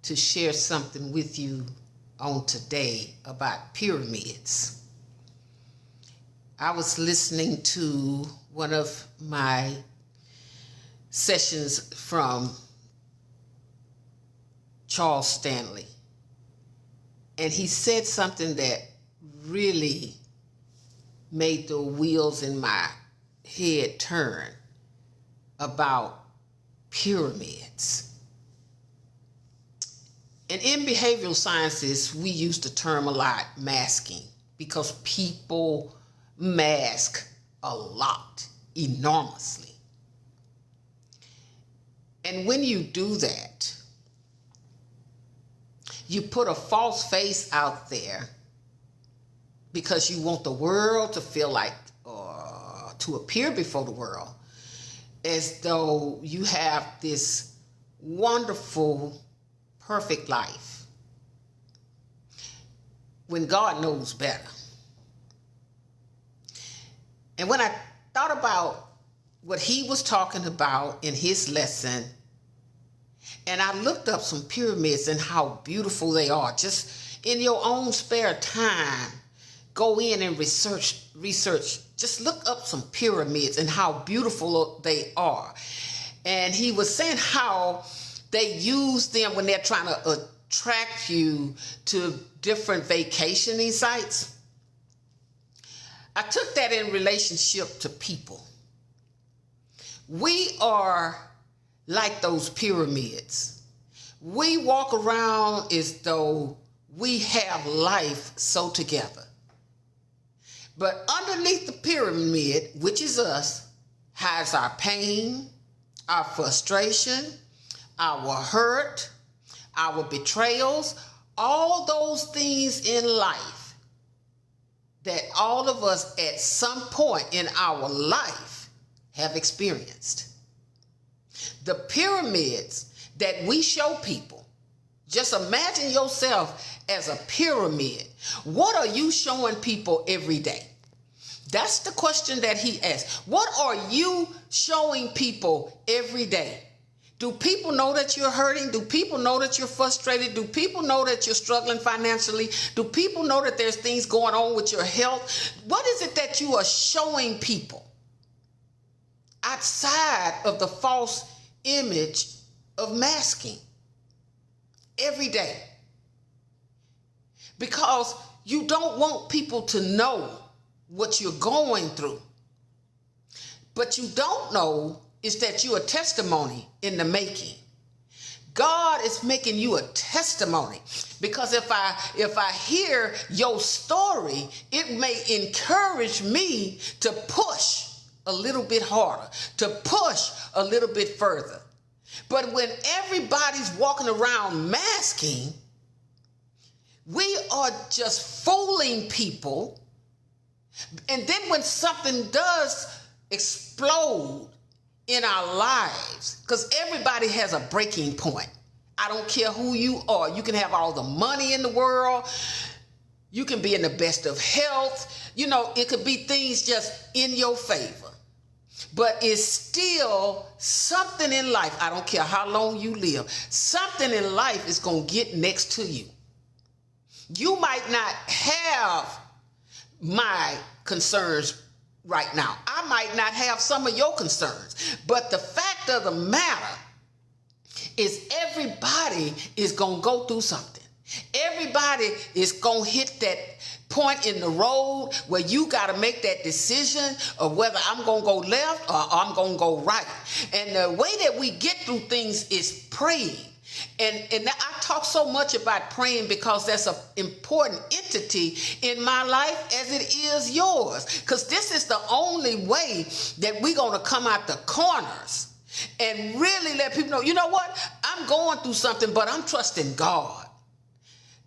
to share something with you on today about pyramids. I was listening to one of my sessions from Charles Stanley, and he said something that really made the wheels in my head turn about pyramids. And in behavioral sciences, we use the term a lot, masking, because people mask a lot, enormously. And when you do that, you put a false face out there because you want the world to feel like, to appear before the world as though you have this wonderful, perfect life, when God knows better. And when I thought about what he was talking about in his lesson, and I looked up some pyramids and how beautiful they are, just in your own spare time, go in and research, just look up some pyramids and how beautiful they are. And he was saying how they use them when they're trying to attract you to different vacationing sites. I took that in relationship to people. We are like those pyramids. We walk around as though we have life so together. But underneath the pyramid, which is us, hides our pain, our frustration, our hurt, our betrayals, all those things in life that all of us at some point in our life have experienced. The pyramids that we show people, just imagine yourself as a pyramid. What are you showing people every day? That's the question that he asked. What are you showing people every day? Do people know that you're hurting? Do people know that you're frustrated? Do people know that you're struggling financially? Do people know that there's things going on with your health? What is it that you are showing people outside of the false image of masking every day? Because you don't want people to know what you're going through. But you don't know is that you're a testimony in the making. God is making you a testimony, because if I hear your story, it may encourage me to push a little bit harder, to push a little bit further. But when everybody's walking around masking, we are just fooling people. And then when something does explode in our lives, because everybody has a breaking point. I don't care who you are. You can have all the money in the world. You can be in the best of health. You know, it could be things just in your favor. But it's still something in life. I don't care how long you live. Something in life is going to get next to you. You might not have my concerns right now. I might not have some of your concerns. But the fact of the matter is everybody is going to go through something. Everybody is going to hit that point in the road where you got to make that decision of whether I'm going to go left or I'm going to go right. And the way that we get through things is praying. And I talk so much about praying because that's an important entity in my life as it is yours. Because this is the only way that we're going to come out the corners and really let people know, you know what? I'm going through something, but I'm trusting God.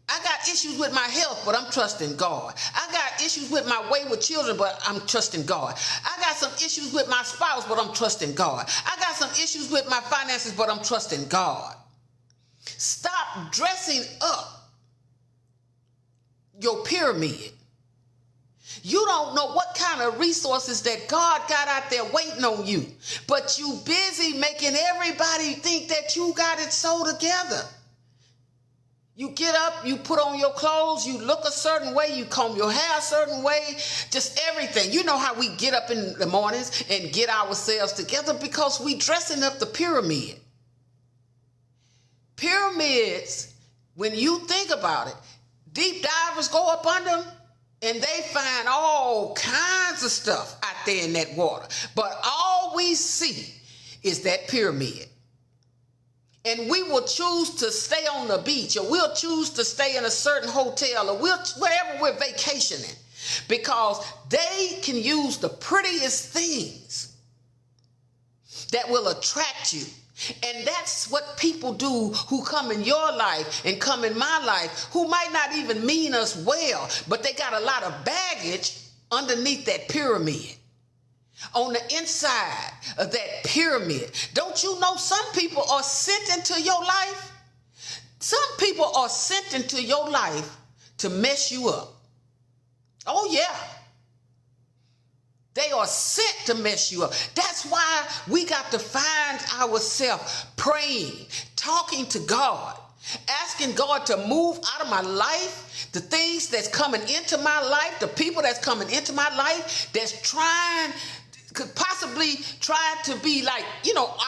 I got issues with my health, but I'm trusting God. I got issues with my wayward children, but I'm trusting God. I got some issues with my spouse, but I'm trusting God. I got some issues with my finances, but I'm trusting God. Stop dressing up your pyramid. You don't know what kind of resources that God got out there waiting on you, but you busy making everybody think that you got it so together. You get up, you put on your clothes, you look a certain way, you comb your hair a certain way, just everything. You know how we get up in the mornings and get ourselves together because we dressing up the pyramid. Pyramids, when you think about it, deep divers go up under them and they find all kinds of stuff out there in that water. But all we see is that pyramid. And we will choose to stay on the beach, or we'll choose to stay in a certain hotel, or wherever we're vacationing, because they can use the prettiest things that will attract you. And that's what people do who come in your life and come in my life, who might not even mean us well, but they got a lot of baggage underneath that pyramid. On the inside of that pyramid. Don't you know some people are sent into your life? Some people are sent into your life to mess you up. Oh yeah. They are sent to mess you up. That's why we got to find ourselves praying, talking to God, asking God to move out of my life, the things that's coming into my life, the people that's coming into my life that's could possibly try to be like,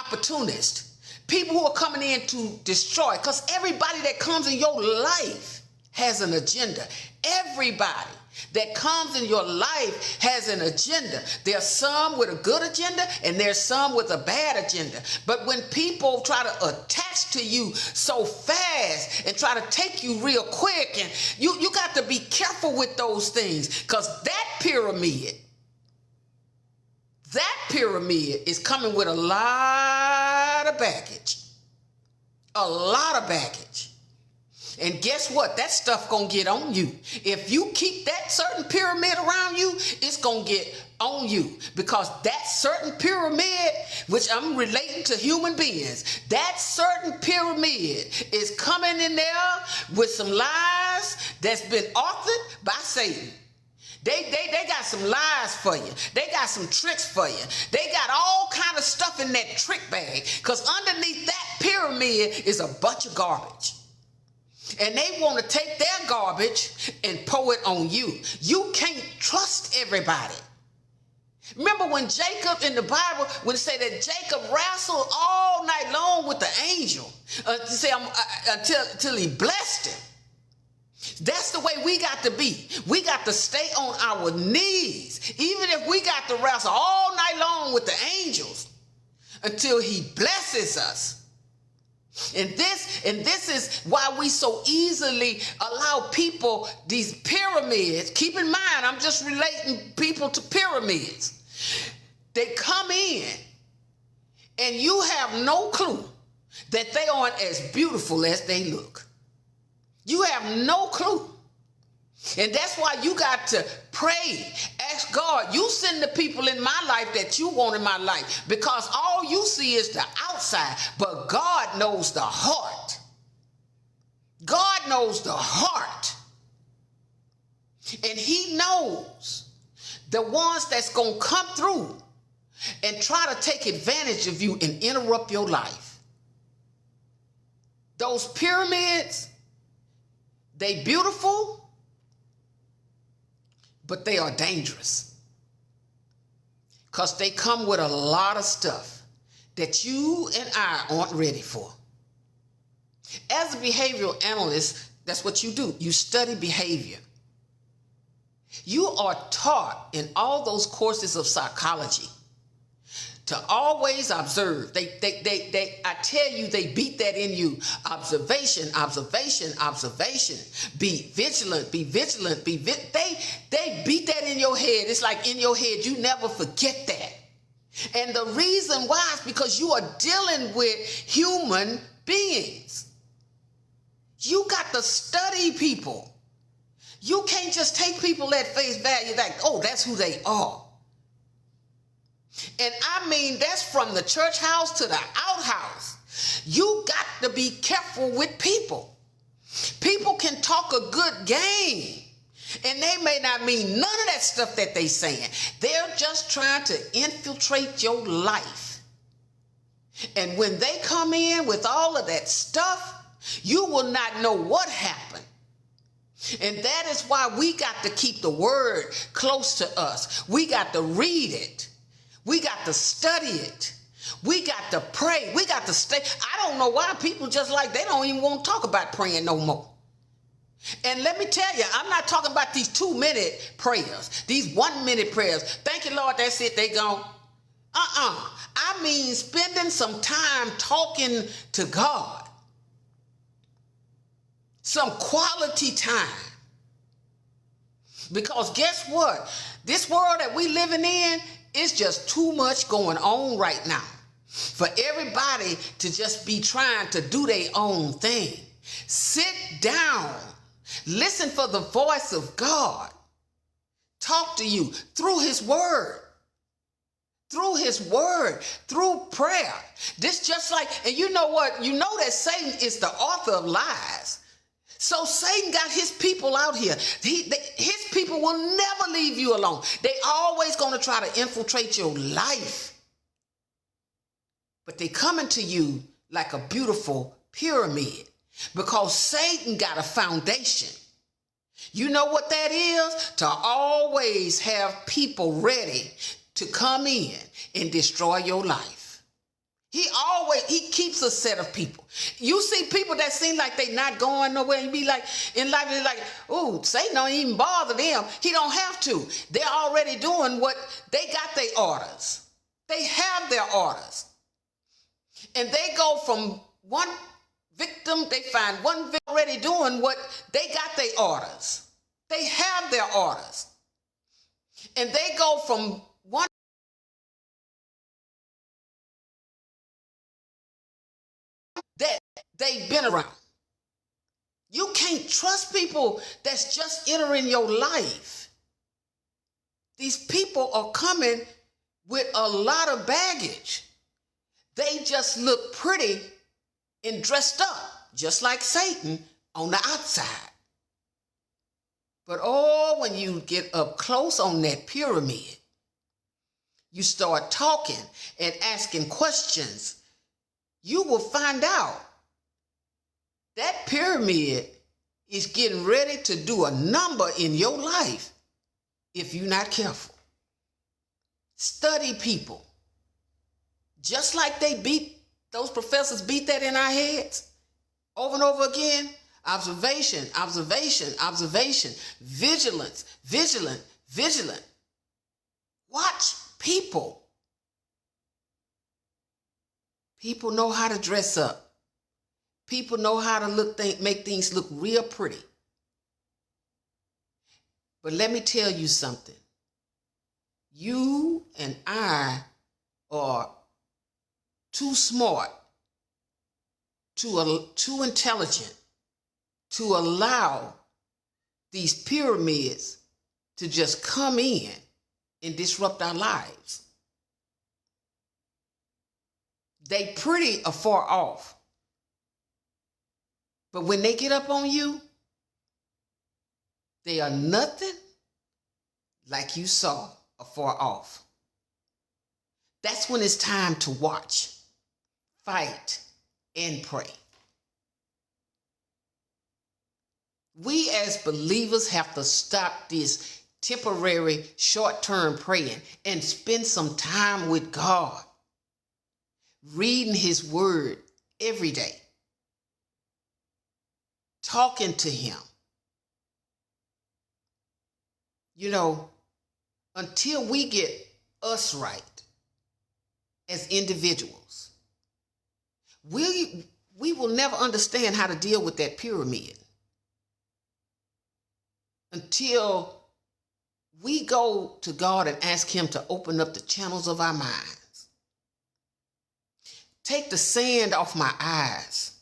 opportunist. People who are coming in to destroy. Because everybody that comes in your life has an agenda. Everybody that comes in your life has an agenda. There's some with a good agenda and there's some with a bad agenda. But when people try to attach to you so fast and try to take you real quick, and you got to be careful with those things, because that pyramid is coming with a lot of baggage. A lot of baggage. And guess what? That stuff gonna get on you. If you keep that certain pyramid around you, it's gonna get on you. Because that certain pyramid, which I'm relating to human beings, that certain pyramid is coming in there with some lies that's been authored by Satan. They got some lies for you. They got some tricks for you. They got all kind of stuff in that trick bag, because underneath that pyramid is a bunch of garbage. And they want to take their garbage and pour it on you. You can't trust everybody. Remember when Jacob in the Bible would say that Jacob wrestled all night long with the angel until he blessed him. That's the way we got to be. We got to stay on our knees, even if we got to wrestle all night long with the angels until he blesses us. And this is why we so easily allow people these pyramids. Keep in mind, I'm just relating people to pyramids. They come in and you have no clue that they aren't as beautiful as they look. You have no clue. And that's why you got to pray. Ask God, you send the people in my life that you want in my life, because all you see is the outside, but God knows the heart. God knows the heart. And he knows the ones that's going to come through and try to take advantage of you and interrupt your life. Those pyramids, they beautiful, but they are dangerous, because they come with a lot of stuff that you and I aren't ready for. As a behavioral analyst, that's what you do. You study behavior. You are taught in all those courses of psychology to always observe. I tell you, they beat that in you. Observation, observation, observation. Be vigilant, be vigilant, be vigilant. They beat that in your head. It's like in your head, you never forget that. And the reason why is because you are dealing with human beings. You got to study people. You can't just take people at face value like, oh, that's who they are. And I mean, that's from the church house to the outhouse. You got to be careful with people. People can talk a good game, and they may not mean none of that stuff that they saying. They're just trying to infiltrate your life. And when they come in with all of that stuff, You will not know what happened. And that is why we got to keep the word close to us. We got to read it. We got to study it. We got to pray. We got to stay. I don't know why people just like, they don't even want to talk about praying no more. And let me tell you, I'm not talking about these 2-minute prayers, these 1-minute prayers. Thank you, Lord, that's it, they gone. I mean spending some time talking to God. Some quality time. Because guess what? This world that we living in is just too much going on right now for everybody to just be trying to do their own thing. Sit down. Listen for the voice of God. Talk to you through his word. Through his word, through prayer. This just like, and you know what? You know that Satan is the author of lies. So Satan got his people out here. His people will never leave you alone. They always going to try to infiltrate your life. But they coming to you like a beautiful pyramid because Satan got a foundation. You know what that is? To always have people ready to come in and destroy your life. He keeps a set of people. You see people that seem like they not going nowhere. You be like, in life, it's like, oh, Satan don't even bother them. He don't have to. They're already doing what, they got their orders. They have their orders. And they go from one victim, they find one victim already doing what, they got their orders. They have their orders. And they go from one that they've been around. You can't trust people that's just entering your life. These people are coming with a lot of baggage. They just look pretty and dressed up, just like Satan on the outside. But oh, when you get up close on that pyramid, you start talking and asking questions, you will find out that pyramid is getting ready to do a number in your life if you're not careful. Study people. Just like those professors beat that in our heads over and over again. Observation, observation, observation. Vigilance, vigilant, vigilant. Watch people. People know how to dress up. People know how to make things look real pretty. But let me tell you something. You and I are too smart, too intelligent to allow these pyramids to just come in and disrupt our lives. They pretty afar off. But when they get up on you, they are nothing like you saw afar off. That's when it's time to watch, fight, and pray. We as believers have to stop this temporary, short-term praying and spend some time with God, reading his word every day, talking to him. You know, until we get us right as individuals, we will never understand how to deal with that pyramid until we go to God and ask him to open up the channels of our minds. Take the sand off my eyes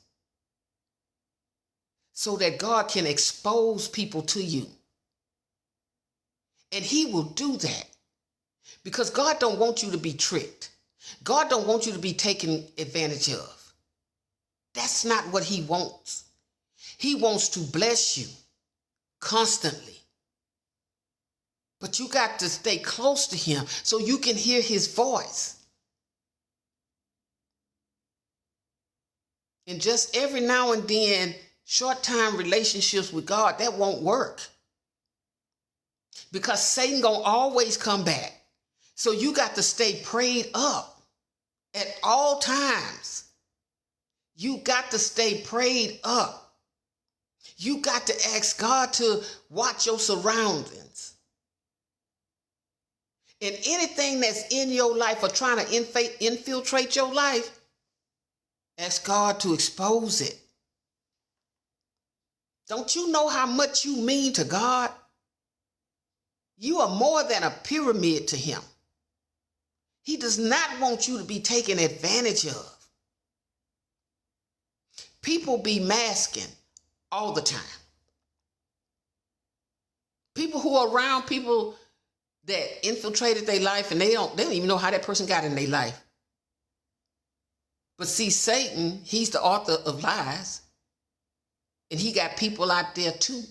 so that God can expose people to you. And he will do that because God don't want you to be tricked. God don't want you to be taken advantage of. That's not what he wants. He wants to bless you constantly. But you got to stay close to him so you can hear his voice. And just every now and then, short-time relationships with God, that won't work. Because Satan gonna always come back. So you got to stay prayed up at all times. You got to stay prayed up. You got to ask God to watch your surroundings. And anything that's in your life or trying to infiltrate your life, ask God to expose it. Don't you know how much you mean to God? You are more than a pyramid to him. He does not want you to be taken advantage of. People be masking all the time. People who are around people that infiltrated their life and they don't even know how that person got in their life. But see, Satan, he's the author of lies. And he got people out there too.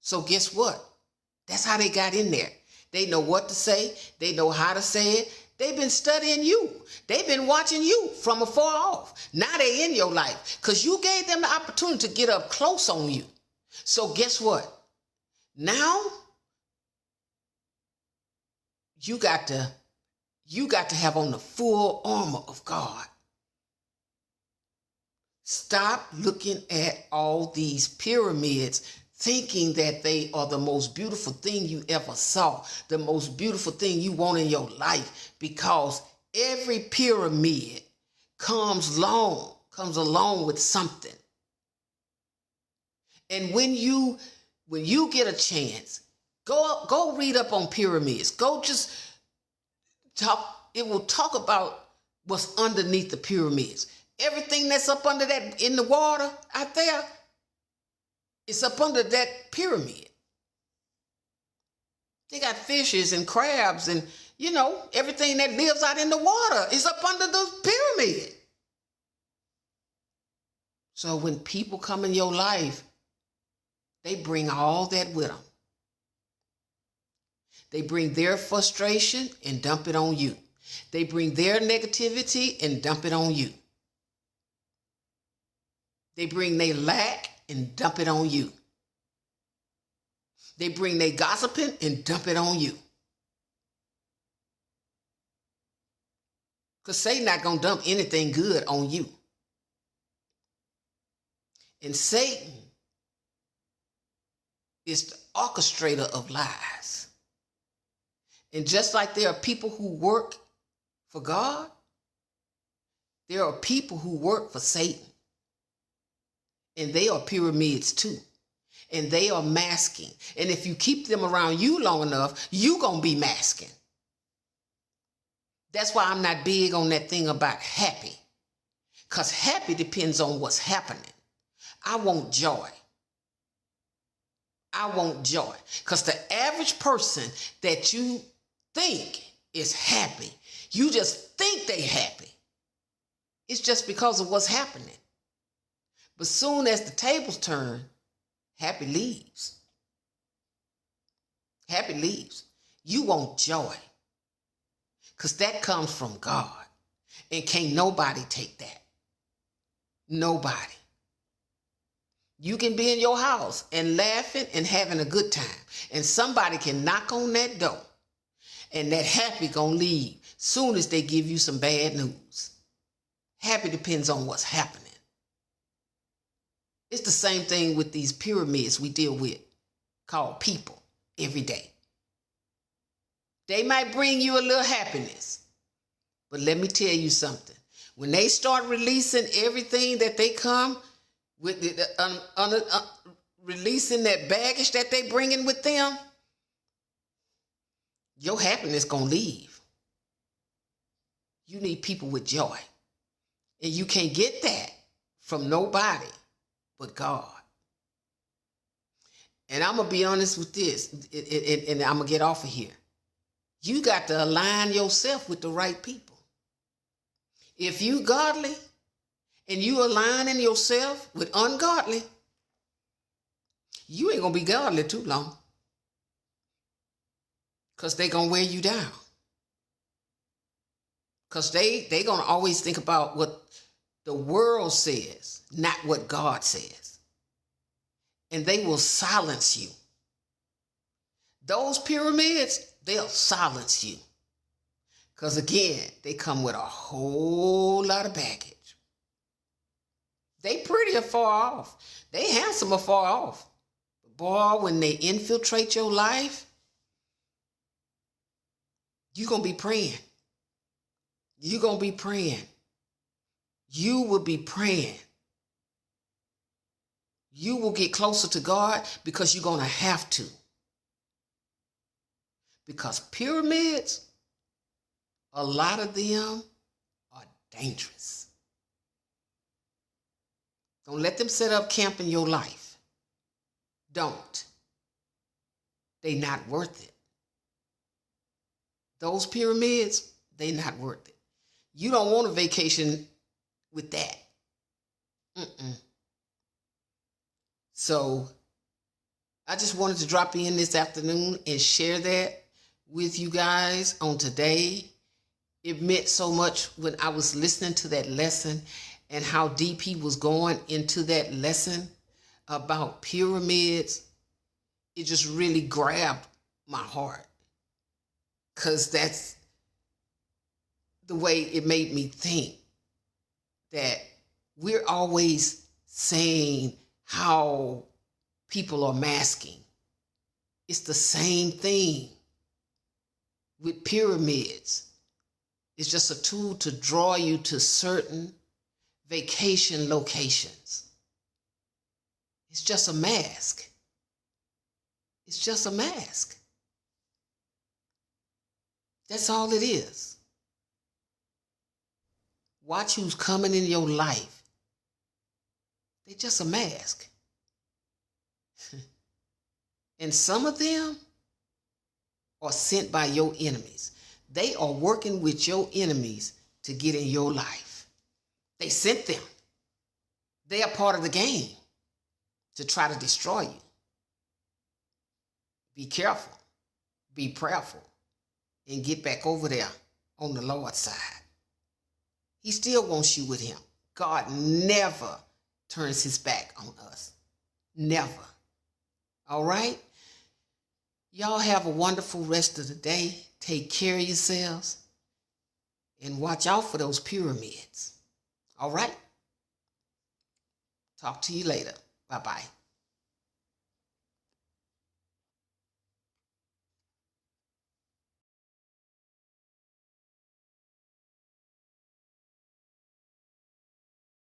So guess what? That's how they got in there. They know what to say. They know how to say it. They've been studying you. They've been watching you from afar off. Now they're in your life because you gave them the opportunity to get up close on you. So guess what? Now you got to have on the full armor of God. Stop looking at all these pyramids thinking that they are the most beautiful thing you ever saw, the most beautiful thing you want in your life, because every pyramid comes along with something. And when you get a chance, go read up on pyramids. Go just talk. It will talk about what's underneath the pyramids. Everything that's up under that in the water out there, it's up under that pyramid. They got fishes and crabs and, everything that lives out in the water is up under the pyramid. So when people come in your life, they bring all that with them. They bring their frustration and dump it on you. They bring their negativity and dump it on you. They bring their lack and dump it on you. They bring their gossiping and dump it on you. Because Satan not going to dump anything good on you. And Satan is the orchestrator of lies. And just like there are people who work for God, there are people who work for Satan. And they are pyramids too. And they are masking. And if you keep them around you long enough, you're going to be masking. That's why I'm not big on that thing about happy. Because happy depends on what's happening. I want joy. I want joy. Because the average person that you think is happy, you just think they happy. It's just because of what's happening. But soon as the tables turn, happy leaves. Happy leaves. You want joy. Because that comes from God. And can't nobody take that. Nobody. You can be in your house and laughing and having a good time. And somebody can knock on that door. And that happy gonna leave soon as they give you some bad news. Happy depends on what's happening. It's the same thing with these pyramids we deal with, called people, every day. They might bring you a little happiness, but let me tell you something. When they start releasing everything that they come with, releasing that baggage that they bringing with them, your happiness gonna leave. You need people with joy, and you can't get that from nobody but God. And I'm going to be honest with this, and I'm going to get off of here. You got to align yourself with the right people. If you godly and you aligning yourself with ungodly, you ain't going to be godly too long. Because they going to wear you down. Because they going to always think about what the world says, not what God says. And they will silence you. Those pyramids, they'll silence you. Because again, they come with a whole lot of baggage. They pretty afar off. They handsome afar off. But boy, when they infiltrate your life, you're going to be praying. You're going to be praying. You will be praying. You will get closer to God because you're going to have to. Because pyramids, a lot of them are dangerous. Don't let them set up camp in your life. Don't. They're not worth it. Those pyramids, they're not worth it. You don't want a vacation with that. So I just wanted to drop in this afternoon and share that with you guys on today. It meant so much when I was listening to that lesson and how deep he was going into that lesson about pyramids. It just really grabbed my heart because that's the way it made me think that we're always saying how people are masking. It's the same thing with pyramids. It's just a tool to draw you to certain vacation locations. It's just a mask. It's just a mask. That's all it is. Watch who's coming in your life. They're just a mask. And some of them are sent by your enemies. They are working with your enemies to get in your life. They sent them. They are part of the game to try to destroy you. Be careful. Be prayerful. And get back over there on the Lord's side. He still wants you with him. God never turns his back on us. Never. All right? Y'all have a wonderful rest of the day. Take care of yourselves. And watch out for those pyramids. All right? Talk to you later. Bye-bye.